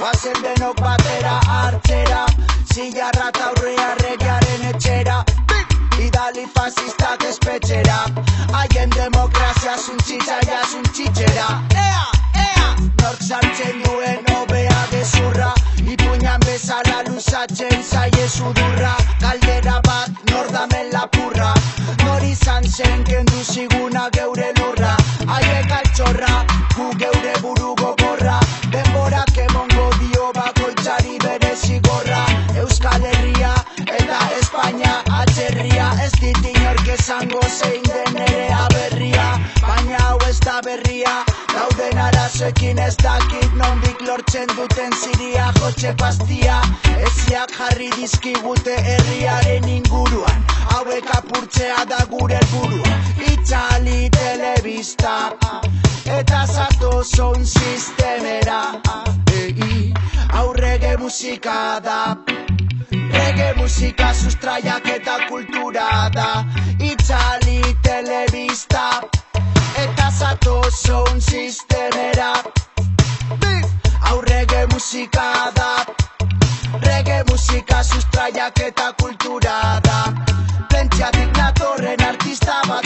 Guazen denok batera hartzera, zilarra taurrea regiaren etxera. Idali fasistak espetxera, haien demokrazia zuntzitzaia zuntzitxera. Nork sartzen duen obea gezurra, ipuinan bezala luzatzen zaie sudurra. Galdera bat nor damen lapurra, nor izan zen kendu ziguna geure lurra. Haiek altxorra, gu geure buru gogorra, denborak emongo dio bakoitzari bere zigorra. Euskal Herria eta Espainia atzerria, ez dit inork esango zein den ere aberria. Baina hau ez da berria, dauden arazoekin ez dakit nondik lortzen duten ziria. Jotxe pastia, eziak jarri dizkigute herriaren inguruan, hauek apurtzea da gure helburua. Itzali telebista eta zato sound sistemera, hau reggae musika da, reggae musika sustraiak eta kultura da. Itzali telebista eta zato sound sistemera, hau reggae musika da, reggae musika sustraiak eta kultura da. Plentziatik natorren artista bat